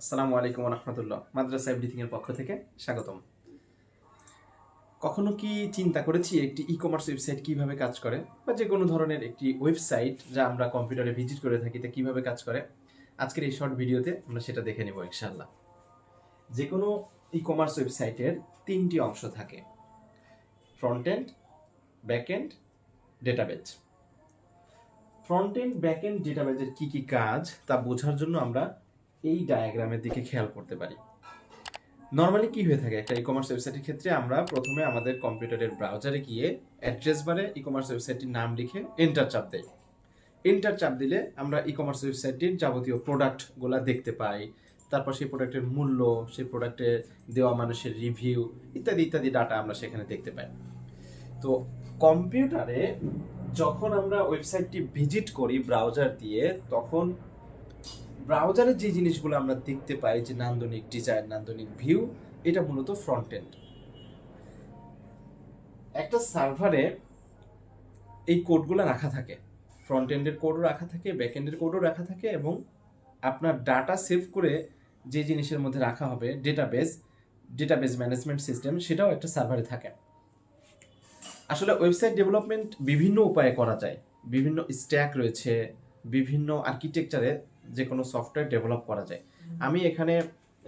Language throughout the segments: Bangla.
আসসালামু আলাইকুম ওয়া রাহমাতুল্লাহ। মাদ্রাসা এভরিথিং এর পক্ষ থেকে স্বাগতম। কখনো কি চিন্তা করেছি একটি ই-কমার্স ওয়েবসাইট কিভাবে কাজ করে, বা যে কোনো ধরনের একটি ওয়েবসাইট যা আমরা কম্পিউটারে ভিজিট করে থাকি তা কিভাবে কাজ করে? আজকের এই শর্ট ভিডিওতে আমরা সেটা দেখে নেব ইনশাআল্লাহ। যে কোনো ই-কমার্স ওয়েবসাইটের তিনটি অংশ থাকে: front end, back end, database. Front end, back end, ডেটাবেজের কি কি কাজ তা বোঝার জন্য আমরা এই ডায়াগ্রামের দিকে খেয়াল করতে পারি। নর্মালি কি হয়ে থাকে একটা ই-কমার্স ওয়েবসাইটের ক্ষেত্রে, আমরা প্রথমে আমাদের কম্পিউটারের ব্রাউজারে গিয়ে অ্যাড্রেস বারে ই-কমার্স ওয়েবসাইটটির নাম লিখে এন্টার চাপ দেই। এন্টার চাপ দিলে আমরা ই-কমার্স ওয়েবসাইটটির যাবতীয় প্রোডাক্টগুলো দেখতে পাই। তারপর সেই প্রোডাক্টের মূল্য, সেই প্রোডাক্টে দেওয়া মানুষের রিভিউ ইত্যাদি ইত্যাদি ডাটা আমরা সেখানে দেখতে পাই। তো কম্পিউটারে যখন আমরা ওয়েবসাইটটি ভিজিট করি ব্রাউজার দিয়ে, তখন ব্রাউজারে যে জিনিসগুলো আমরা দেখতে পাই, যে নান্দনিক ডিজাইন, নান্দনিক ভিউ, এটা মূলত ফ্রন্ট এন্ড। একটা সার্ভারে এই কোডগুলো রাখা থাকে, ফ্রন্ট এন্ডের কোডও রাখা থাকে, ব্যাক এন্ডের কোডও রাখা থাকে, এবং আপনার ডাটা সেভ করে যে জিনিসের মধ্যে রাখা হবে ডেটাবেজ ম্যানেজমেন্ট সিস্টেম, সেটাও একটা সার্ভারে থাকে। আসলে ওয়েবসাইট ডেভেলপমেন্ট বিভিন্ন উপায়ে করা যায়, বিভিন্ন স্ট্যাক রয়েছে, বিভিন্ন আর্কিটেকচারে যে কোনো সফটওয়্যার ডেভেলপ করা যায়। আমি এখানে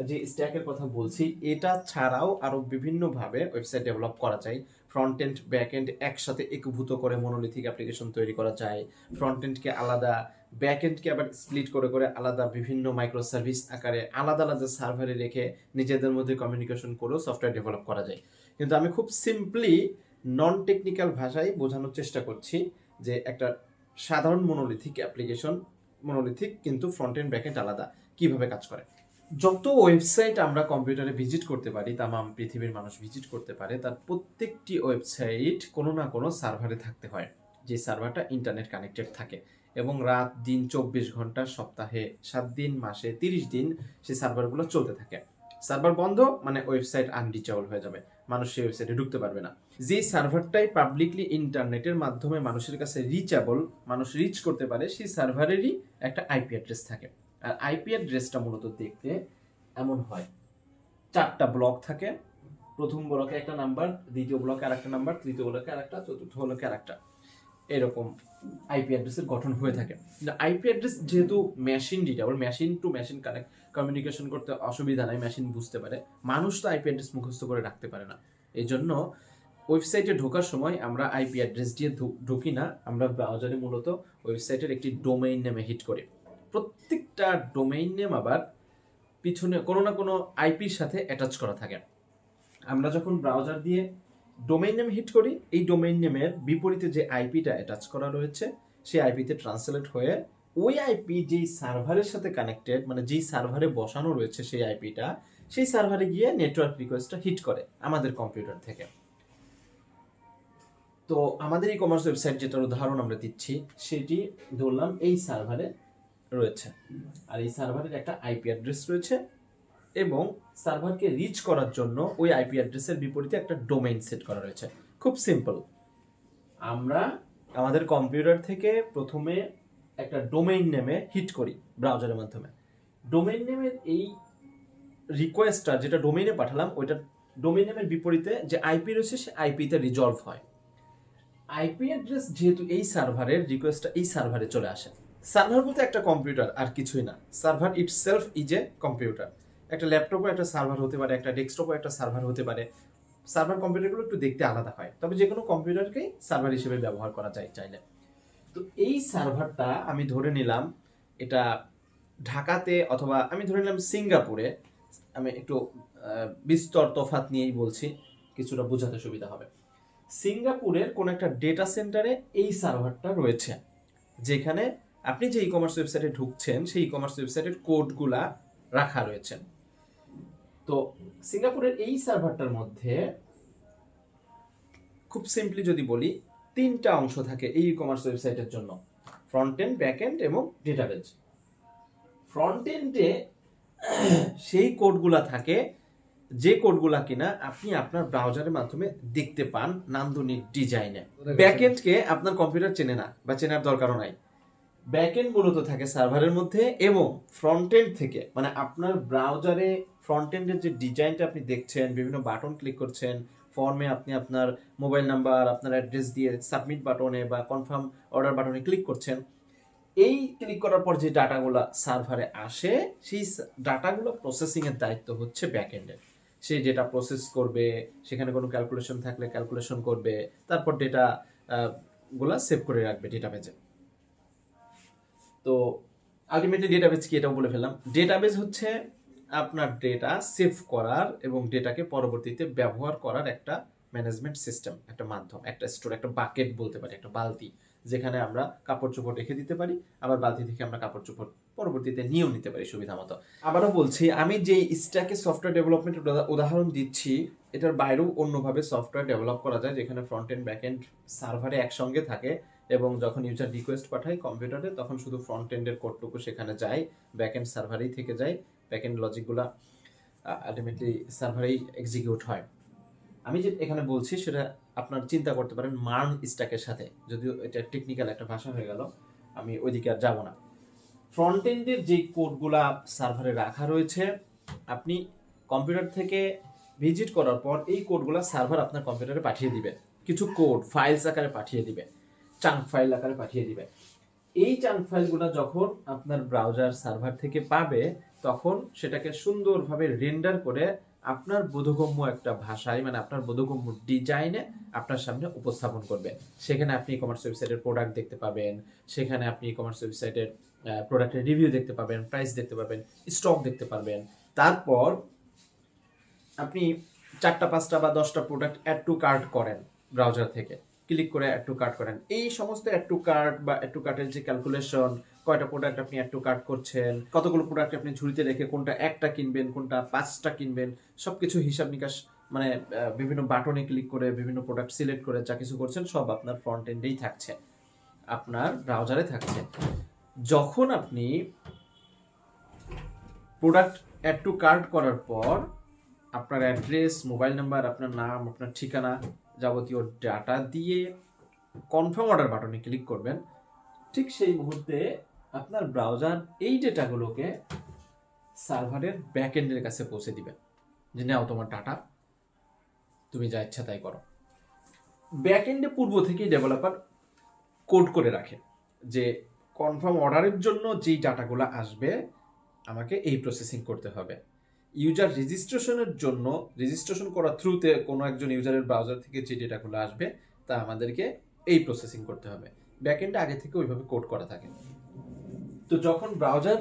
যে স্ট্যাকের কথা বলছি, এটা ছাড়াও আরো বিভিন্নভাবে ওয়েবসাইট ডেভেলপ করা যায়। ফ্রন্ট এন্ড, ব্যাক এন্ড একসাথে একীভূত করে মনোলিথিক অ্যাপ্লিকেশন তৈরি করা যায়। ফ্রন্ট এন্ডকে আলাদা, ব্যাক এন্ডকে আবার স্প্লিট করে করে আলাদা বিভিন্ন মাইক্রো সার্ভিস আকারে আলাদা আলাদা সার্ভারে রেখে নিজেদের মধ্যে কমিউনিকেশন করেও সফটওয়্যার ডেভেলপ করা যায়। কিন্তু আমি খুব সিম্পলি নন টেকনিক্যাল ভাষায় বোঝানোর চেষ্টা করছি যে একটা সাধারণ মনোলিথিক অ্যাপ্লিকেশন, মনোলিথিক কিন্তু ফ্রন্ট এন্ড ব্যাক এন্ড আলাদা, কিভাবে কাজ করে। যত ওয়েবসাইট আমরা কম্পিউটারে ভিজিট করতে পারি, তামাম পৃথিবীর মানুষ ভিজিট করতে পারে, তার প্রত্যেকটি ওয়েবসাইট কোনো না কোনো সার্ভারে থাকতে হয়, যে সার্ভারটা ইন্টারনেট কানেক্টেড থাকে, এবং রাত দিন 24 ঘন্টা, সপ্তাহে 7 দিন, মাসে 30 দিন সেই সার্ভারগুলো চলতে থাকে। সার্ভার বন্ধ মানে ওয়েবসাইট আনরিচেবল হয়ে যাবে, মানুষ সেই ওয়েবসাইটে ঢুকতে পারবে না। যে সার্ভারটাই পাবলিকলি ইন্টারনেটের মাধ্যমে মানুষের কাছে রিচেবল, মানুষ রিচ করতে পারে, সেই সার্ভারেরই একটা আইপি অ্যাড্রেস থাকে। আর আইপি অ্যাড্রেসটা মূলত দেখতে এমন হয়, 4টা ব্লক থাকে। প্রথম ব্লকে একটা নাম্বার, দ্বিতীয় ব্লকে আরেকটা নাম্বার, তৃতীয় ব্লকে আরেকটা, চতুর্থ ব্লকে আরেকটা, এরকম আইপি অ্যাড্রেসের গঠন হয়ে থাকে। আইপি অ্যাড্রেস যেহেতু মেশিন ডিটেবল, machine to machine connect, communication করতে অসুবিধা নাই, মেশিন বুঝতে পারে, মানুষ তো আইপি অ্যাড্রেস মুখস্থ করে রাখতে পারে না। এই জন্য ওয়েবসাইটে ঢোকার সময় আমরা আইপি অ্যাড্রেস দিয়ে ঢুকি না, আমরা ব্রাউজারে মূলত ওয়েবসাইটের একটি ডোমেইন নেমে হিট করি। প্রত্যেকটা ডোমেইন নেম আবার পিছনে কোনো না কোনো আইপির সাথে অ্যাটাচ করা থাকে। আমরা যখন ব্রাউজার দিয়ে ডোমেইন নেম হিট করি, এই ডোমেইন নেমের বিপরীতে যে আইপিটা অ্যাটাচ করা রয়েছে, সেই আইপিতে ট্রান্সলেট হয়ে ওই আইপি যেই সার্ভারের সাথে কানেক্টেড, মানে যেই সার্ভারে বসানো রয়েছে সেই আইপিটা, সেই সার্ভারে গিয়ে নেটওয়ার্ক রিকোয়েস্টটা হিট করে আমাদের কম্পিউটার থেকে। তো আমাদের ই কমার্স ওয়েবসাইট যেটার উদাহরণ আমরা দিচ্ছি, সেটি ধরলাম এই সার্ভারে রয়েছে, আর এই সার্ভারের একটা আইপি অ্যাড্রেস রয়েছে, এবং সার্ভারকে রিচ করার জন্য ওই আইপি অ্যাড্রেসের বিপরীতে একটা ডোমেইন সেট করা রয়েছে। খুব সিম্পল, আমরা আমাদের কম্পিউটার থেকে প্রথমে একটা ডোমেইন নেমে হিট করি ব্রাউজারের মাধ্যমে। ডোমেইন নেমের এই রিকোয়েস্টটা যেটা ডোমেইনে পাঠালাম, ওইটা ডোমেইন নেমের বিপরীতে যে আইপি রয়েছে সে আইপিতে রিজলভ হয়। আইপি অ্যাড্রেস যেহেতু এই সার্ভারের, রিকোয়েস্টটা এই সার্ভারে চলে আসে। সার্ভার বলতে একটা কম্পিউটার, আর কিছুই না। Server itself is a computer. একটা ল্যাপটপও একটা সার্ভার হতে পারে, একটা ডেস্কটপও একটা সার্ভার হতে পারে। সার্ভার কম্পিউটারগুলো একটু দেখতে আলাদা হয়, তবে যে কোনো কম্পিউটারকেই সার্ভার হিসেবে ব্যবহার করা যায় চাইলে। তো এই সার্ভারটা আমি ধরে নিলাম এটা ঢাকাতে, অথবা আমি ধরে নিলাম সিঙ্গাপুরে। আমি একটু বিস্তর তফাৎ নিয়েই বলছি, কিছুটা বোঝাতে সুবিধা হবে। সিঙ্গাপুরের কোন একটা ডেটা সেন্টারে এই সার্ভারটা রয়েছে, যেখানে আপনি যে ই কমার্স ওয়েবসাইটে ঢুকছেন সেই ই কমার্স ওয়েবসাইটের কোডগুলা রাখা রয়েছে। তো সিঙ্গাপুরের এই সার্ভারটার মধ্যে খুব সিম্পলি যদি বলি, 3টা অংশ থাকে এই ই কমার্স ওয়েবসাইটের জন্য: ফ্রন্ট এন্ড, ব্যাক এন্ড এবং ডেটাবেজ। ফ্রন্ট এন্ডে সেই কোডগুলা থাকে যে কোডগুলা কিনা আপনি আপনার ব্রাউজারের মাধ্যমে দেখতে পান নান্দনিক ডিজাইনে। ব্যাকএন্ডকে আপনার কম্পিউটার চেনে না, বা চেনার দরকারও নাই। ব্যাকএন্ড মূলত থাকে সার্ভারের মধ্যে, এবং ফ্রন্টএন্ড থেকে মানে আপনার ব্রাউজারে ফ্রন্টএন্ডের যে ডিজাইনটা আপনি দেখছেন, বিভিন্ন বাটন ক্লিক করছেন, ফর্মে আপনি আপনার মোবাইল নাম্বার, আপনার অ্যাড্রেস দিয়ে সাবমিট বাটনে বা কনফার্ম অর্ডার বাটনে ক্লিক করছেন, এই ক্লিক করার পর যে ডাটাগুলো সার্ভারে আসে, সেই ডাটাগুলো প্রসেসিং এর দায়িত্ব হচ্ছে ব্যাকএন্ডের। সেই ডেটা প্রসেস করবে, সেখানে কোনো ক্যালকুলেশন থাকলে ক্যালকুলেশন করবে, তারপর ডেটা গুলা সেভ করে রাখবে ডেটাবেজে। তো আলটিমেটলি ডেটাবেজ কি এটাও বলে ফেললাম। ডেটাবেজ হচ্ছে আপনার ডেটা সেভ করার এবং ডেটাকে পরবর্তীতে ব্যবহার করার একটা ম্যানেজমেন্ট সিস্টেম, একটা মাধ্যম, একটা স্টোর, একটা বাকেট বলতে পারি, একটা বালতি, যেখানে আমরা কাপড় চোপড় রেখে দিতে পারি, আবার বালতি থেকে আমরা কাপড় চোপড় পরবর্তীতে নিয়েও নিতে পারি সুবিধা মতো। আবারও বলছি, আমি যে স্ট্যাকে সফটওয়্যার ডেভেলপমেন্টের উদাহরণ দিচ্ছি, এটার বাইরেও অন্যভাবে সফটওয়্যার ডেভেলপ করা যায়, যেখানে ফ্রন্ট এন্ড ব্যাক এন্ড সার্ভারে একসঙ্গে থাকে, এবং যখন ইউজার রিকোয়েস্ট পাঠায় কম্পিউটারে, তখন শুধু ফ্রন্ট এন্ডের কোডটুকু সেখানে যায়, ব্যাক এন্ড সার্ভারেই থেকে যায়, ব্যাক এন্ড লজিকগুলো আলটিমেটলি সার্ভারেই এক্সিকিউট হয়। আমি যে এখানে বলছি সেটা আপনার চিন্তা করতে পারেন মার্ন স্ট্যাকের সাথে, যদিও এটা টেকনিক্যাল একটা ভাষা হয়ে গেল, আমি ওইদিকে আর যাবো না। ফ্রন্ট এন্ডের যে কোডগুলা সার্ভারে রাখা রয়েছে, আপনি কম্পিউটার থেকে ভিজিট করার পর এই কোডগুলা সার্ভার আপনার কম্পিউটারে পাঠিয়ে দিবে, কিছু কোড ফাইলস আকারে পাঠিয়ে দিবে, চাঙ্ক ফাইল আকারে পাঠিয়ে দিবে। এই চাঙ্ক ফাইলগুলো যখন আপনার ব্রাউজার সার্ভার থেকে পাবে, তখন সেটাকে সুন্দরভাবে রেন্ডার করে আপনার বোধগম্য একটা ভাষায়, মানে আপনার বোধগম্য ডিজাইনে আপনার সামনে উপস্থাপন করবে। সেখানে আপনি ই-কমার্স ওয়েবসাইটের প্রোডাক্ট দেখতে পাবেন, সেখানে আপনি ই-কমার্স ওয়েবসাইটের প্রোডাক্টের রিভিউ দেখতে পাবেন, প্রাইস দেখতে পাবেন, স্টক দেখতে পারবেন। তারপর আপনি 4টা 5টা বা 10টা প্রোডাক্ট অ্যাড টু কার্ট করেন, ব্রাউজার থেকে ক্লিক করে অ্যাড টু কার্ট করেন। এই সমস্ত অ্যাড টু কার্ট বা অ্যাড টু কার্টের যে ক্যালকুলেশন, কয়টা প্রোডাক্ট আপনি অ্যাড টু কার্ট করছেন, কতগুলো প্রোডাক্ট আপনি ঝুড়িতে রেখে কোনটা একটা কিনবেন, কোনটা 5টা কিনবেন, সবকিছু হিসাব নিকাশ, মানে বিভিন্ন বাটনে ক্লিক করে বিভিন্ন প্রোডাক্ট সিলেক্ট করে যা কিছু করছেন সব আপনার ফ্রন্ট এন্ডেই থাকছে, আপনার ব্রাউজারে থাকছে। যখন আপনি প্রোডাক্ট অ্যাড টু কার্ট করার পর আপনার অ্যাড্রেস, মোবাইল নাম্বার, আপনার নাম, আপনার ঠিকানা, যাবতীয় ডাটা দিয়ে কনফার্ম অর্ডার বাটনে ক্লিক করবেন, ঠিক সেই মুহূর্তে আপনার ব্রাউজার এই ডেটাগুলোকে সার্ভারের ব্যাকএন্ডের কাছে পৌঁছে দিবে, যে নাও তোমার ডাটা, তুমি যা ইচ্ছা তাই করো। ব্যাকএন্ডে পূর্ব থেকেই ডেভেলপার কোড করে রাখে যে কনফার্ম অর্ডারের জন্য যেই ডাটাগুলো আসবে আমাকে এই প্রসেসিং করতে হবে। ইউজার রেজিস্ট্রেশনের জন্য রেজিস্ট্রেশন করার থ্রুতে কোনো একজন ইউজারের ব্রাউজার থেকে যে ডেটাগুলো আসবে তা আমাদেরকে এই প্রসেসিং করতে হবে। ব্যাকএন্ডে আগে থেকে ওইভাবে কোড করা থাকে। তো যখন ব্রাউজার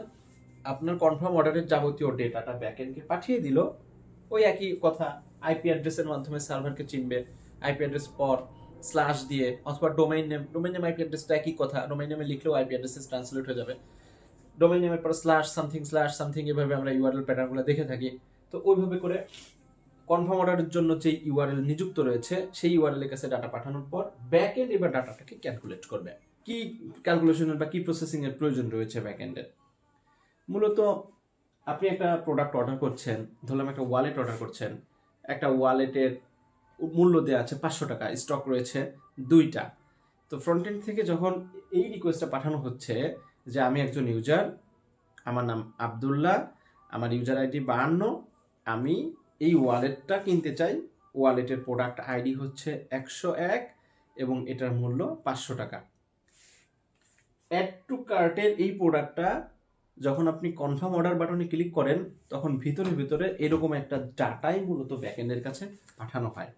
আপনার কনফার্ম অর্ডারের যাবতীয় ডেটাটা ব্যাকএন্ডকে পাঠিয়ে দিল, ওই একই কথা, আইপি অ্যাড্রেসের মাধ্যমে সার্ভারকে চিনবে, আইপি অ্যাড্রেস পর স্ল্যাশ দিয়ে, অথবা ডোমেইন নেম আইপি অ্যাড্রেসটা একই কথা, ডোমেইন নেমে লিখলেও আইপি অ্যাড্রেসে ট্রান্সলেট হয়ে যাবে। ডোমেইন নেমের পর স্ল্যাশ সামথিং এভাবে আমরা ইউআরএল প্যাটার্নগুলো দেখে থাকি। তো ওইভাবে করে কনফার্ম অর্ডারের জন্য যে ইউআরএল নিযুক্ত রয়েছে সেই ইউআরএল এর কাছে ডাটা পাঠানোর পর ব্যাকএন্ড এবার ডাটাটাকে ক্যালকুলেট করবে। কি ক্যালকুলেশনের বা কি প্রসেসিং এর প্রয়োজন রয়েছে ব্যাকএন্ডের? মূলত আপনি একটা প্রোডাক্ট অর্ডার করছেন, ধরলাম একটা ওয়ালেট অর্ডার করছেন, একটা ওয়ালেটের মূল্য দেওয়া আছে 500 টাকা, স্টক রয়েছে 2টা। তো ফ্রন্ট এন্ড থেকে যখন এই রিকোয়েস্টটা পাঠানো হচ্ছে যে আমি একজন ইউজার, আমার নাম আব্দুল্লাহ, আমার ইউজার আইডি 52, আমি এই ওয়ালেটটা কিনতে চাই, ওয়ালেটের প্রোডাক্ট আইডি হচ্ছে 101 এবং এটার মূল্য 500 টাকা। অ্যাড টু কার্টের এই প্রোডাক্টটা যখন আপনি কনফার্ম অর্ডার বাটনে ক্লিক করেন, তখন ভিতরে ভিতরে এরকম একটা ডাটাই মূলত ব্যাকএন্ডের কাছে পাঠানো হয়।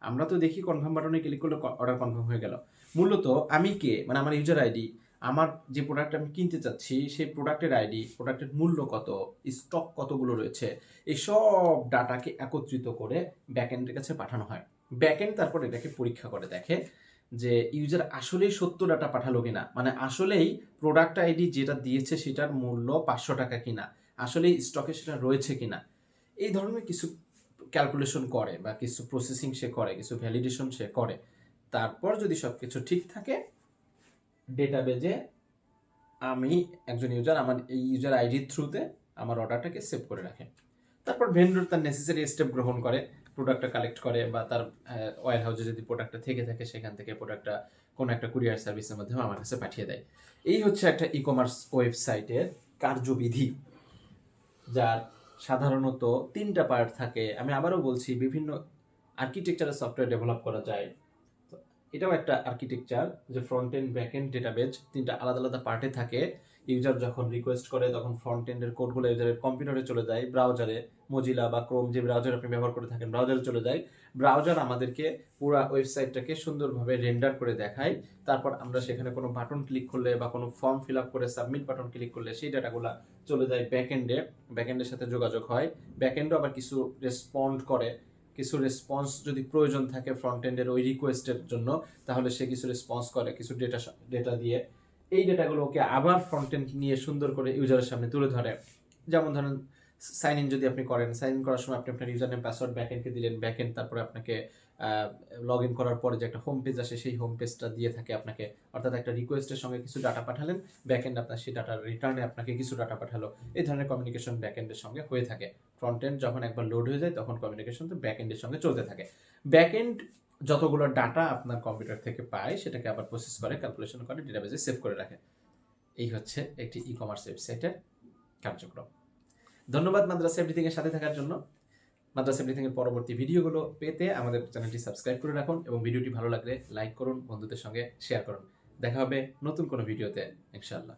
আমরা তো দেখি কনফার্ম বাটনে ক্লিক করলে অর্ডার কনফার্ম হয়ে গেল। মূলত আমি কে, মানে আমার ইউজার আইডি, আমার যে প্রোডাক্ট আমি কিনতে চাচ্ছি সেই প্রোডাক্টের আইডি, প্রোডাক্টের মূল্য কত, স্টক কতগুলো রয়েছে, এই সব ডাটাকে একত্রিত করে ব্যাকএন্ডের কাছে পাঠানো হয়। ব্যাকএন্ড তারপর এটাকে পরীক্ষা করে দেখে যে ইউজার আসলেই সত্য ডাটা পাঠালো কিনা, মানে আসলেই প্রোডাক্ট আইডি যেটা দিয়েছে সেটার মূল্য 500 টাকা কিনা, আসলেই স্টকে সেটা রয়েছে কিনা, এই ধরনের কিছু ক্যালকুলেশন করে বা কিছু প্রসেসিং সে করে, কিছু ভ্যালিডেশন সে করে। তারপর যদি সবকিছু ঠিক থাকে, ডেটাবেজে আমি একজন ইউজার আমার এই ইউজার আইডির থ্রুতে আমার অর্ডারটাকে সেভ করে রাখে। তারপর ভেন্ডর তার নেসেসারি স্টেপ গ্রহণ করে, প্রোডাক্টটা কালেক্ট করে, বা তার ওয়্যার হাউসে যদি প্রোডাক্টটা থেকে থাকে সেখান থেকে প্রোডাক্টটা কোনো একটা কুরিয়ার সার্ভিসের মাধ্যমে আমার কাছে পাঠিয়ে দেয়। এই হচ্ছে একটা ই কমার্স ওয়েবসাইটের কার্যবিধি, যার সাধারণত 3টা পার্ট থাকে। আমি আবারও বলছি, বিভিন্ন আর্কিটেকচারের সফটওয়্যার ডেভেলপ করা যায়। তো এটাও একটা আর্কিটেকচার, যে front end back end database 3টা আলাদা আলাদা পার্টে থাকে। ইউজার যখন রিকোয়েস্ট করে তখন ফ্রন্ট এন্ডের কোডগুলো ইউজারের কম্পিউটারে চলে যায়, ব্রাউজারে, মজিলা বা ক্রোম যে ব্রাউজার আপনি ব্যবহার করে থাকেন ব্রাউজারে চলে যায়। ব্রাউজার আমাদেরকে পুরো ওয়েবসাইটটাকে সুন্দরভাবে রেন্ডার করে দেখায়। তারপর আমরা সেখানে কোনো বাটন ক্লিক করলে বা কোনো ফর্ম ফিল আপ করে সাবমিট বাটন ক্লিক করলে সেই ডাটাগুলো চলে যায় ব্যাকএন্ডে, ব্যাকএন্ডের সাথে যোগাযোগ হয়। ব্যাকএন্ডও আবার কিছু রেসপন্ড করে, কিছু রেসপন্স যদি প্রয়োজন থাকে ফ্রন্ট এন্ডের ওই রিকোয়েস্টের জন্য, তাহলে সে কিছু রেসপন্স করে কিছু ডেটা দিয়ে। এই ডেটাগুলোকে আবার ফ্রন্ট এন্ড নিয়ে সুন্দর করে ইউজারের সামনে তুলে ধরে। যেমন ধরেন, সাইন ইন যদি আপনি করেন, সাইন ইন করার সময় আপনি আপনার ইউজার নেম পাসওয়ার্ড ব্যাকএন্ডকে দিলেন, ব্যাকএন্ড তারপরে আপনাকে লগ ইন করার পরে যে একটা হোম পেজ আসে সেই হোম পেজটা দিয়ে থাকে আপনাকে, অর্থাৎ একটা রিকোয়েস্টের সঙ্গে কিছু ডাটা পাঠালেন, ব্যাকএন্ড আপনার সেই ডাটার রিটার্নে আপনাকে কিছু ডাটা পাঠালো। এই ধরনের কমিউনিকেশন ব্যাকএন্ডের সঙ্গে হয়ে থাকে। ফ্রন্ট এন্ড যখন একবার লোড হয়ে যায় তখন কমিউনিকেশন তো ব্যাকএন্ডের সঙ্গে চলতে থাকে। ব্যাকএন্ড যতগুলো ডাটা আপনার কম্পিউটার থেকে পায় সেটাকে আবার প্রসেস করে, ক্যালকুলেশন করে, ডেটাবেজে সেভ করে রাখে। এই হচ্ছে একটি ই কমার্স ওয়েবসাইটের কার্যক্রম। ধন্যবাদ মাদ্রাসা এভরিথিং এর সাথে থাকার জন্য। মাদ্রাসা এভরিথিং এর পরবর্তী ভিডিওগুলো পেতে আমাদের চ্যানেলটি সাবস্ক্রাইব করে রাখুন, এবং ভিডিওটি ভালো লাগলে লাইক করুন, বন্ধুদের সঙ্গে শেয়ার করুন। দেখা হবে নতুন কোনো ভিডিওতে ইনশাআল্লাহ।